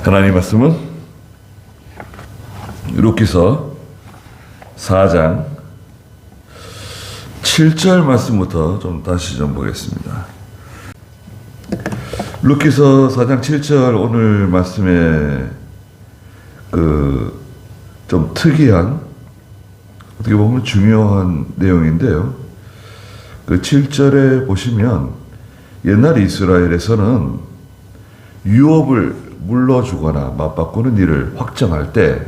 하나님 말씀은 룻기서 4장 7절 말씀부터 좀 다시 좀 보겠습니다. 룻기서 4장 7절 오늘 말씀에 좀 특이한, 어떻게 보면 중요한 내용인데요. 7절에 보시면 옛날 이스라엘에서는 유업을 물러주거나 맞바꾸는 일을 확정할 때,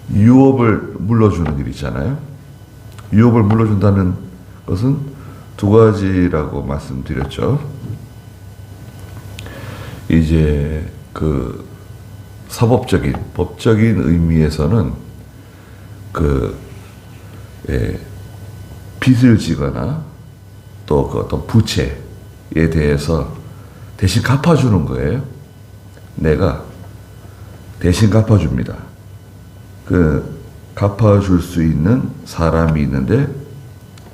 유업을 물러주는 일 있잖아요. 유업을 물러준다는 것은 두 가지라고 말씀드렸죠. 이제 사법적인, 법적인 의미에서는 빚을 지거나 또 어떤 부채에 대해서 대신 갚아주는 거예요. 내가 대신 갚아줍니다. 갚아줄 수 있는 사람이 있는데,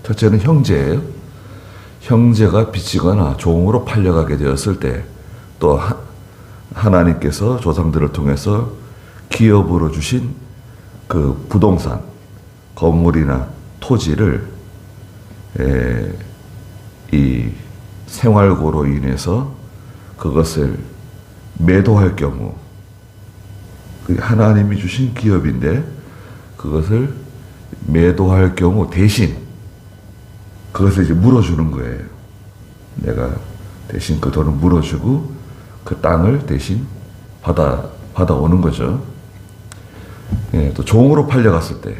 첫째는 형제예요. 형제가 빚지거나 종으로 팔려가게 되었을 때, 또 하나님께서 조상들을 통해서 기업으로 주신 부동산, 건물이나 토지를 이 생활고로 인해서 그것을 매도할 경우, 하나님이 주신 기업인데 그것을 매도할 경우 대신 그것을 이제 물어주는 거예요. 내가 대신 그 돈을 물어주고 그 땅을 대신 받아오는 거죠. 또 종으로 팔려갔을 때,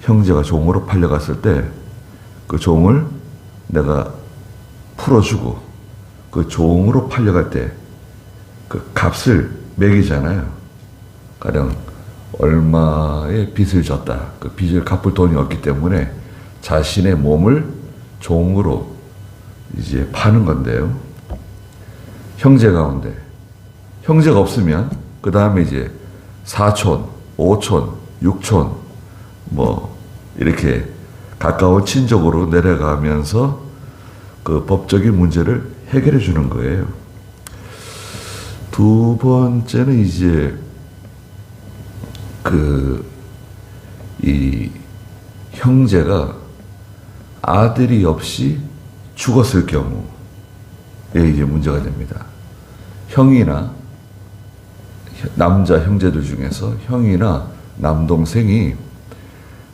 형제가 종으로 팔려갔을 때 그 종을 내가 풀어주고 그 종으로 팔려갈 때 그 값을 매기잖아요. 가령 얼마의 빚을 졌다. 그 빚을 갚을 돈이 없기 때문에 자신의 몸을 종으로 이제 파는 건데요. 형제 가운데 형제가 없으면 그 다음에 이제 사촌, 오촌, 육촌 이렇게 가까운 친족으로 내려가면서 그 법적인 문제를 해결해 주는 거예요. 두 번째는 이제 이 형제가 아들이 없이 죽었을 경우에 이제 문제가 됩니다. 형이나 남자 형제들 중에서 형이나 남동생이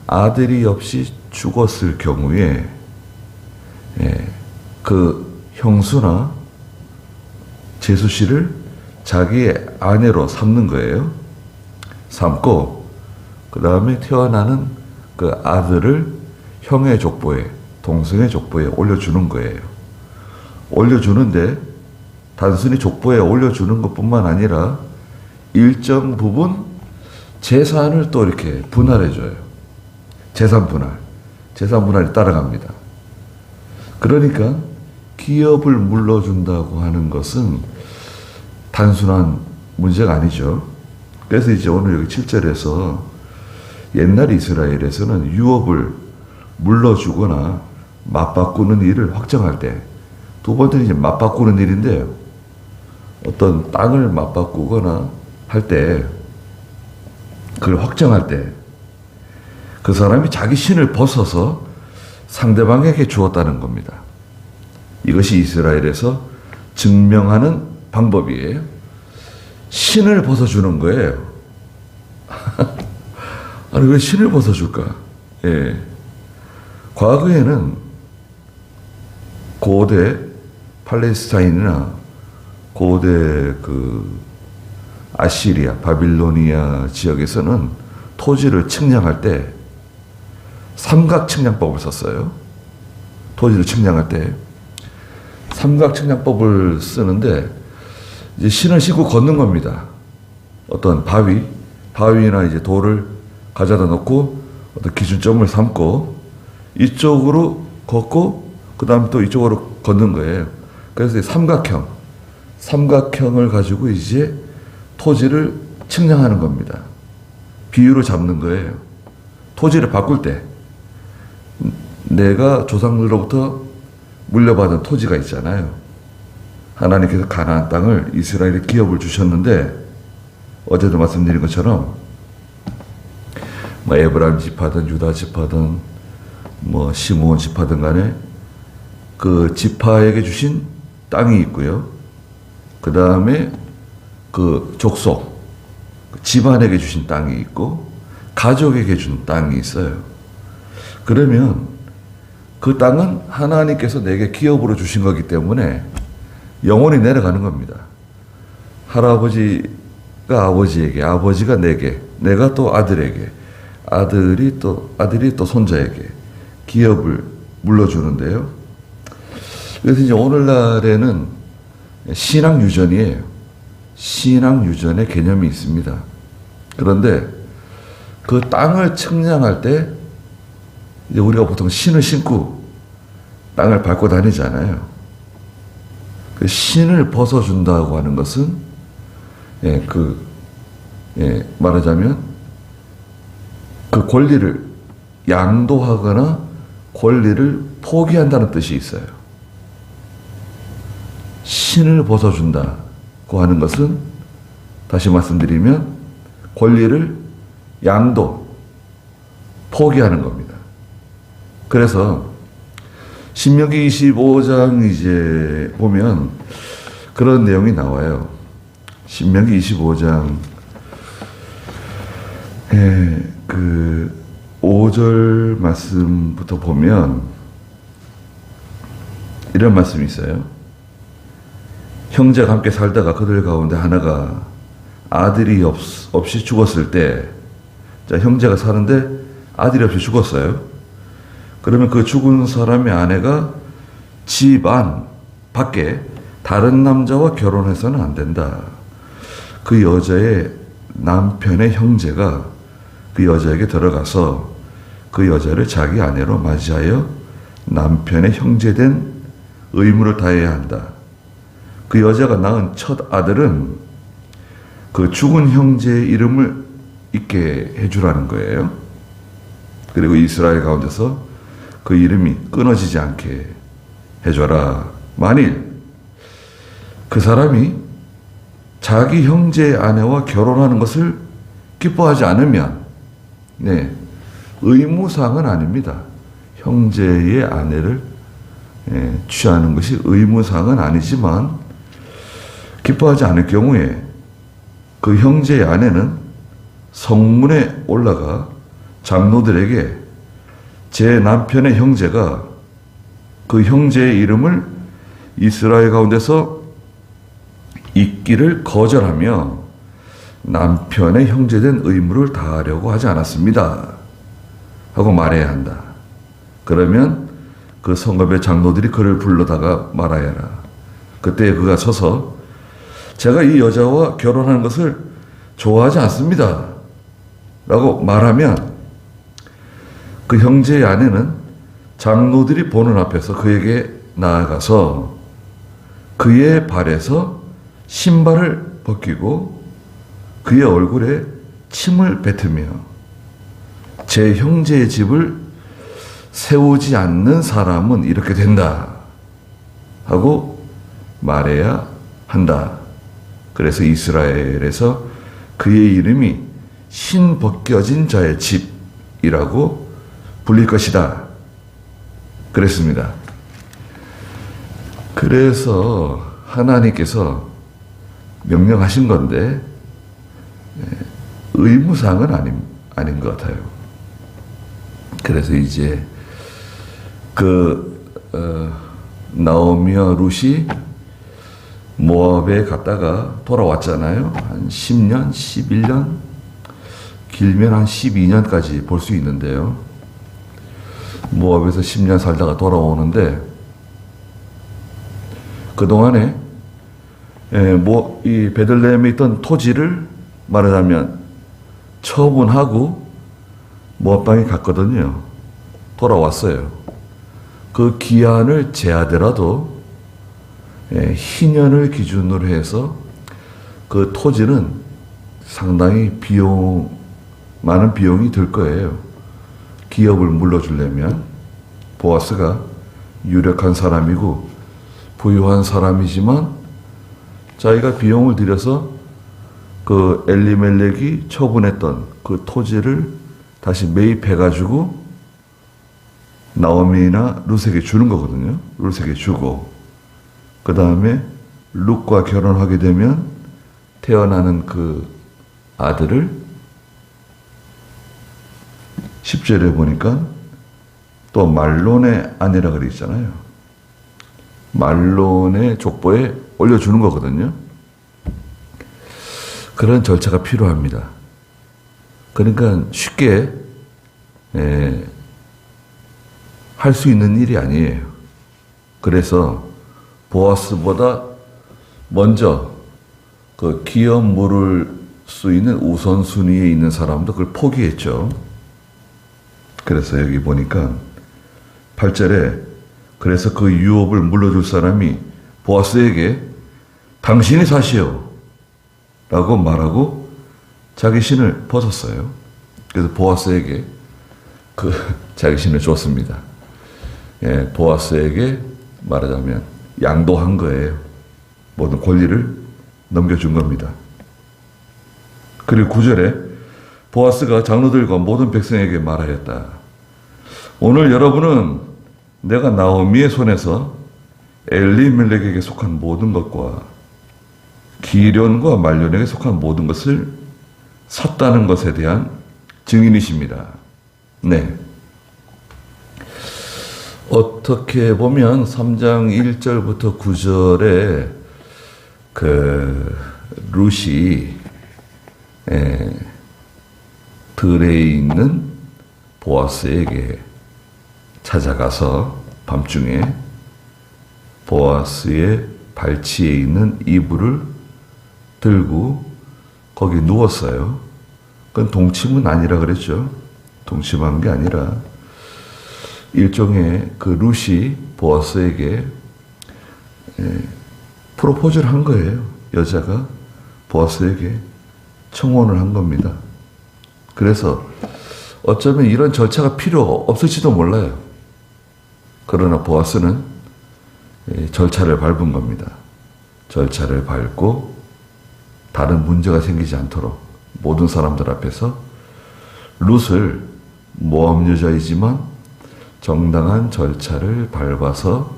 아들이 없이 죽었을 경우에 그 형수나 제수씨를 자기의 아내로 삼는 거예요. 삼고 그 다음에 태어나는 그 아들을 형의 족보에, 동생의 족보에 올려주는 거예요. 올려주는데 단순히 족보에 올려주는 것뿐만 아니라 일정 부분 재산을 또 이렇게 분할해줘요. 재산분할이 따라갑니다. 그러니까 기업을 물러준다고 하는 것은 단순한 문제가 아니죠. 그래서 이제 오늘 여기 7절에서 옛날 이스라엘에서는 유업을 물러주거나 맞바꾸는 일을 확정할 때, 두 번째는 이제 맞바꾸는 일인데요. 어떤 땅을 맞바꾸거나 할 때, 그걸 확정할 때, 그 사람이 자기 신을 벗어서 상대방에게 주었다는 겁니다. 이것이 이스라엘에서 증명하는 방법이에요. 신을 벗어주는 거예요. 아니, 왜 신을 벗어줄까? 과거에는 고대 팔레스타인이나 고대 아시리아, 바빌로니아 지역에서는 토지를 측량할 때 삼각 측량법을 썼어요. 토지를 측량할 때 삼각 측량법을 쓰는데 이제 신을 싣고 걷는 겁니다. 어떤 바위나 이제 돌을 가져다 놓고 어떤 기준점을 삼고 이쪽으로 걷고 그 다음에 또 이쪽으로 걷는 거예요. 그래서 삼각형을 가지고 이제 토지를 측량하는 겁니다. 비율을 잡는 거예요. 토지를 바꿀 때 내가 조상들로부터 물려받은 토지가 있잖아요. 하나님께서 가나안 땅을 이스라엘의 기업을 주셨는데 어제도 말씀드린 것처럼 뭐 에브라임 지파든 유다 지파든 뭐 시므온 지파든 간에 그 지파에게 주신 땅이 있고요. 그 다음에 그 족속, 집안에게 주신 땅이 있고 가족에게 준 땅이 있어요. 그러면 그 땅은 하나님께서 내게 기업으로 주신 거기 때문에 영원히 내려가는 겁니다. 할아버지가 아버지에게, 아버지가 내게, 내가 또 아들에게, 아들이 또 손자에게 기업을 물려주는데요. 그래서 이제 오늘날에는 신앙 유전이에요. 신앙 유전의 개념이 있습니다. 그런데 그 땅을 측량할 때 이제 우리가 보통 신을 신고 땅을 밟고 다니잖아요. 그 신을 벗어준다고 하는 것은 말하자면 그 권리를 양도하거나 권리를 포기한다는 뜻이 있어요. 신을 벗어준다고 하는 것은 다시 말씀드리면 권리를 포기하는 겁니다. 그래서 신명기 25장 이제 보면 그런 내용이 나와요. 신명기 25장 그 5절 말씀부터 보면 이런 말씀이 있어요. 형제가 함께 살다가 그들 가운데 하나가 아들이 없이 죽었을 때, 자, 형제가 사는데 아들이 없이 죽었어요. 그러면 그 죽은 사람의 아내가 집 안 밖에 다른 남자와 결혼해서는 안 된다. 그 여자의 남편의 형제가 그 여자에게 들어가서 그 여자를 자기 아내로 맞이하여 남편의 형제된 의무를 다해야 한다. 그 여자가 낳은 첫 아들은 그 죽은 형제의 이름을 잊게 해주라는 거예요. 그리고 이스라엘 가운데서 그 이름이 끊어지지 않게 해줘라. 만일 그 사람이 자기 형제의 아내와 결혼하는 것을 기뻐하지 않으면, 의무사항은 아닙니다. 형제의 아내를 취하는 것이 의무사항은 아니지만, 기뻐하지 않을 경우에 그 형제의 아내는 성문에 올라가 장로들에게 제 남편의 형제가 그 형제의 이름을 이스라엘 가운데서 잊기를 거절하며 남편의 형제된 의무를 다하려고 하지 않았습니다. 하고 말해야 한다. 그러면 그 성읍의 장로들이 그를 불러다가 말하여라. 그때 그가 서서 제가 이 여자와 결혼하는 것을 좋아하지 않습니다. 라고 말하면 그 형제의 아내는 장로들이 보는 앞에서 그에게 나아가서 그의 발에서 신발을 벗기고 그의 얼굴에 침을 뱉으며 제 형제의 집을 세우지 않는 사람은 이렇게 된다 하고 말해야 한다. 그래서 이스라엘에서 그의 이름이 신 벗겨진 자의 집이라고 불릴 것이다. 그랬습니다. 그래서 하나님께서 명령하신 건데 의무사항은 아닌 것 같아요. 그래서 이제 나오미와 룻이 모압에 갔다가 돌아왔잖아요. 한 10년, 11년, 길면 한 12년까지 볼 수 있는데요. 모압에서 10년 살다가 돌아오는데 그동안에 이 베들레헴에 있던 토지를 말하자면 처분하고 모압 땅에 갔거든요. 돌아왔어요. 그 기한을 제하더라도 희년을 기준으로 해서 그 토지는 상당히 많은 비용이 들 거예요. 기업을 물려주려면 보아스가 유력한 사람이고 부유한 사람이지만 자기가 비용을 들여서 그 엘리멜렉이 처분했던 그 토지를 다시 매입해가지고 나오미나 룻에게 주는 거거든요. 룻에게 주고 그 다음에 룻과 결혼하게 되면 태어나는 그 아들을 10절에 보니까 또 말론의 아내라 그래 있잖아요. 말론의 족보에 올려주는 거거든요. 그런 절차가 필요합니다. 그러니까 쉽게 할 수 있는 일이 아니에요. 그래서 보아스보다 먼저 그 기업 물을 수 있는 우선순위에 있는 사람도 그걸 포기했죠. 그래서 여기 보니까 8절에 그래서 그 유업을 물러줄 사람이 보아스에게 당신이 사시오 라고 말하고 자기 신을 벗었어요. 그래서 보아스에게 그 자기 신을 줬습니다. 예, 보아스에게 말하자면 양도한 거예요. 모든 권리를 넘겨준 겁니다. 그리고 9절에 보아스가 장로들과 모든 백성에게 말하였다. 오늘 여러분은 내가 나오미의 손에서 엘리멜렉에게 속한 모든 것과 기련과 말론에게 속한 모든 것을 샀다는 것에 대한 증인이십니다. 네. 어떻게 보면 3장 1절부터 9절에 그 룻이 들에 있는 보아스에게 찾아가서 밤중에 보아스의 발치에 있는 이불을 들고 거기 누웠어요. 그건 동침은 아니라 그랬죠. 동침한 게 아니라 일종의 그 룻이 보아스에게 프로포즈를 한 거예요. 여자가 보아스에게 청혼을 한 겁니다. 그래서 어쩌면 이런 절차가 필요 없을지도 몰라요. 그러나 보아스는 절차를 밟은 겁니다. 절차를 밟고 다른 문제가 생기지 않도록 모든 사람들 앞에서 룻을 모함 여자이지만 정당한 절차를 밟아서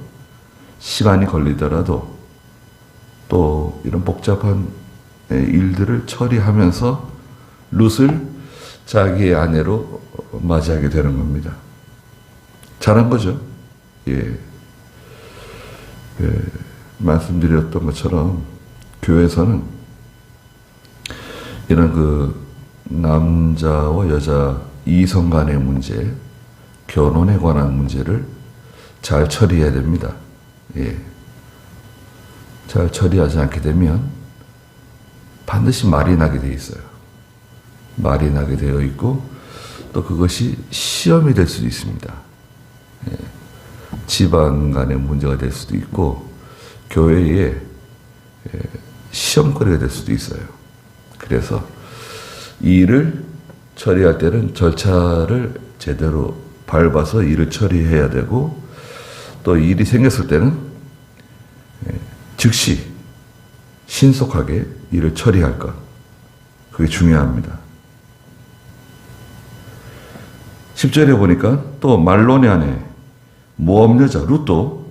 시간이 걸리더라도 또 이런 복잡한 일들을 처리하면서 룻을 자기의 아내로 맞이하게 되는 겁니다. 잘한 거죠. 예. 말씀드렸던 것처럼 교회에서는 이런 그 남자와 여자 이성 간의 문제, 결혼에 관한 문제를 잘 처리해야 됩니다. 예. 잘 처리하지 않게 되면 반드시 말이 나게 돼 있어요. 말이 나게 되어 있고 또 그것이 시험이 될 수도 있습니다. 예. 집안 간의 문제가 될 수도 있고 교회에 시험거리가 될 수도 있어요. 그래서 이 일을 처리할 때는 절차를 제대로 밟아서 일을 처리해야 되고 또 일이 생겼을 때는 즉시 신속하게 일을 처리할 것. 그게 중요합니다. 10절에 보니까 또 말론의 아내 모함 여자 룻도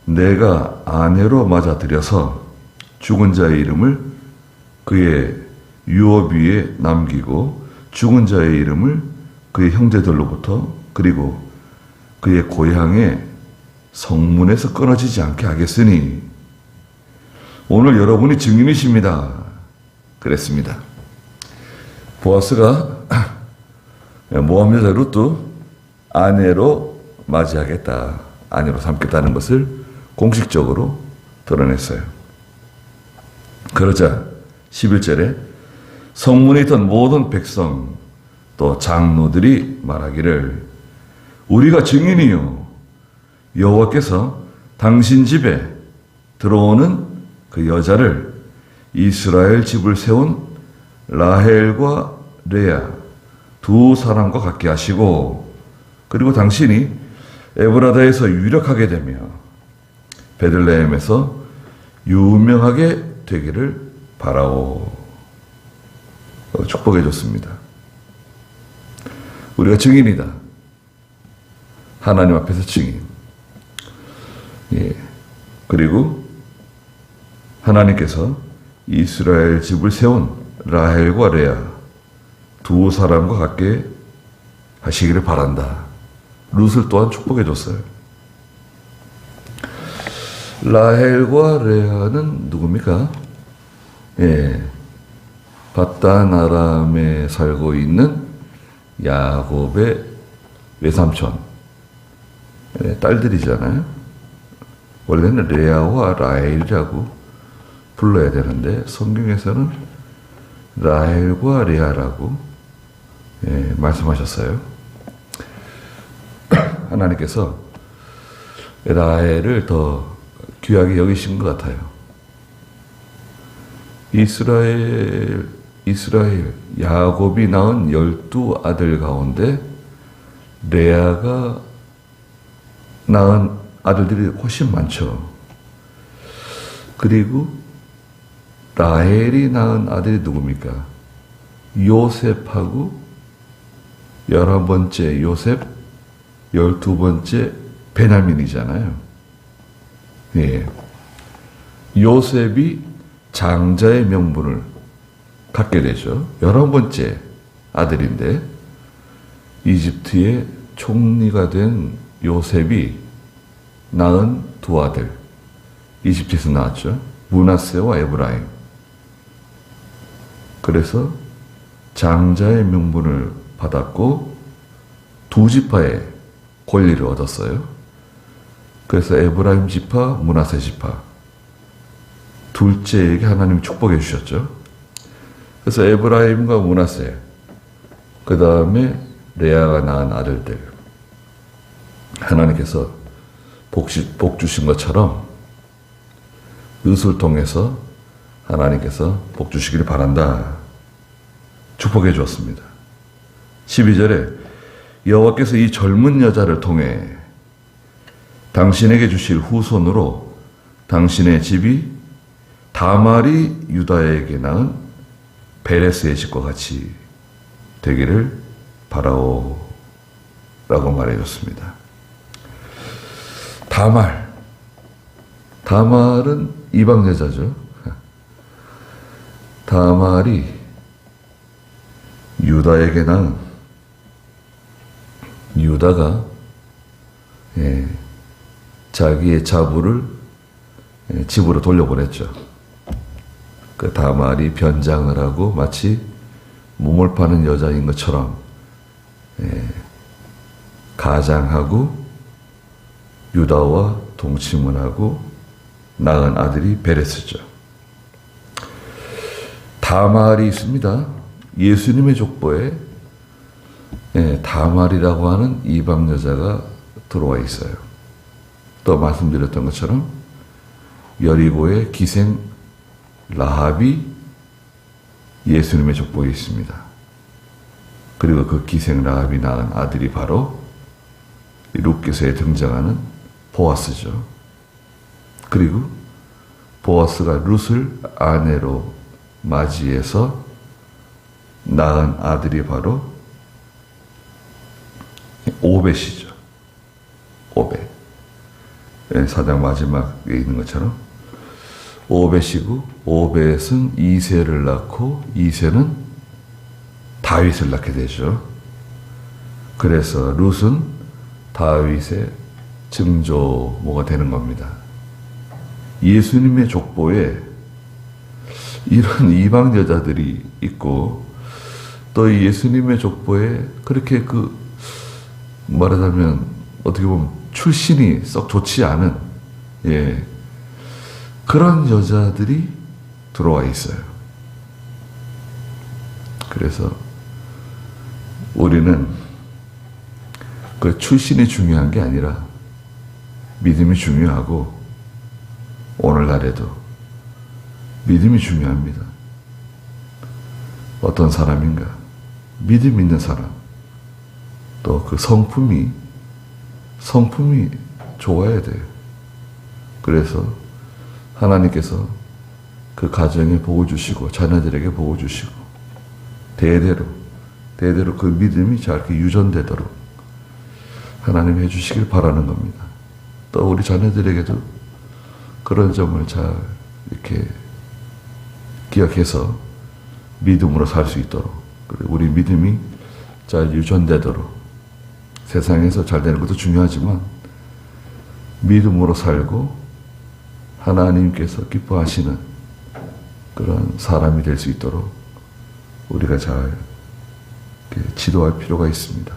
내가 아내로 맞아들여서 죽은 자의 이름을 그의 유업 위에 남기고 죽은 자의 이름을 그의 형제들로부터 그리고 그의 고향의 성문에서 끊어지지 않게 하겠으니 오늘 여러분이 증인이십니다. 그랬습니다. 보아스가 모함 여자 룻도 아내로 맞이하겠다, 아내로 삼겠다는 것을 공식적으로 드러냈어요. 그러자 11절에 성문에 있던 모든 백성 또 장로들이 말하기를 우리가 증인이요 여호와께서 당신 집에 들어오는 그 여자를 이스라엘 집을 세운 라헬과 레아 두 사람과 같게 하시고 그리고 당신이 에브라다에서 유력하게 되며 베들레헴에서 유명하게 되기를 바라오. 축복해 줬습니다. 우리가 증인이다. 하나님 앞에서 증인. 예. 그리고 하나님께서 이스라엘 집을 세운 라헬과 레아 두 사람과 같게 하시기를 바란다. 룻을 또한 축복해 줬어요. 라헬과 레아는 누굽니까? 예, 바단 아람에 살고 있는 야곱의 외삼촌, 예, 딸들이잖아요. 원래는 레아와 라헬이라고 불러야 되는데 성경에서는 라헬과 레아라고 예, 말씀하셨어요. 하나님께서 라헬을 더 귀하게 여기신 것 같아요. 이스라엘, 야곱이 낳은 12아들 가운데 레아가 낳은 아들들이 훨씬 많죠. 그리고 라헬이 낳은 아들이 누굽니까? 요셉하고 11번째 요셉, 12번째 베냐민이잖아요. 예. 요셉이 장자의 명분을 갖게 되죠. 11번째 아들인데 이집트의 총리가 된 요셉이 낳은 두 아들, 이집트에서 낳았죠. 므낫세와 에브라임. 그래서 장자의 명분을 받았고 두 지파의 권리를 얻었어요. 그래서 에브라임 지파, 므낫세 지파 둘째에게 하나님이 축복해 주셨죠. 그래서 에브라임과 므낫세, 그 다음에 레아가 낳은 아들들, 하나님께서 복 주신 것처럼 룻을 통해서 하나님께서 복 주시기를 바란다. 축복해 주었습니다. 12절에 여호와께서 이 젊은 여자를 통해 당신에게 주실 후손으로 당신의 집이 다말이 유다에게 낳은 베레스의 집과 같이 되기를 바라오 라고 말해줬습니다. 다말은 이방 여자죠. 다말이 유다에게 낳은, 유다가 자기의 자부를 집으로 돌려보냈죠. 그 다말이 변장을 하고 마치 몸을 파는 여자인 것처럼 가장하고 유다와 동침을 하고 낳은 아들이 베레스죠. 다말이 있습니다. 예수님의 족보에 다말이라고 하는 이방 여자가 들어와 있어요. 또 말씀드렸던 것처럼 여리고의 기생 라합이 예수님의 족보에 있습니다. 그리고 그 기생 라합이 낳은 아들이 바로 룻기서에 등장하는 보아스죠. 그리고 보아스가 룻을 아내로 맞이해서 낳은 아들이 바로 오벳이죠. 오벳. 사장 마지막에 있는 것처럼 오벳이고, 오벳은 이새를 낳고 이새는 다윗을 낳게 되죠. 그래서 룻은 다윗의 증조모가 되는 겁니다. 예수님의 족보에 이런 이방 여자들이 있고, 또 예수님의 족보에 그렇게 말하자면 어떻게 보면 출신이 썩 좋지 않은 그런 여자들이 들어와 있어요. 그래서 우리는 그 출신이 중요한 게 아니라 믿음이 중요하고, 오늘날에도 믿음이 중요합니다. 어떤 사람인가? 믿음 있는 사람. 또 그 성품이 좋아야 돼요. 그래서 하나님께서 그 가정에 복을 주시고 자녀들에게 복을 주시고 대대로 그 믿음이 잘 유전되도록 하나님 해주시길 바라는 겁니다. 또 우리 자녀들에게도 그런 점을 잘 이렇게 기억해서 믿음으로 살 수 있도록, 그리고 우리 믿음이 잘 유전되도록, 세상에서 잘 되는 것도 중요하지만 믿음으로 살고 하나님께서 기뻐하시는 그런 사람이 될 수 있도록 우리가 잘 지도할 필요가 있습니다.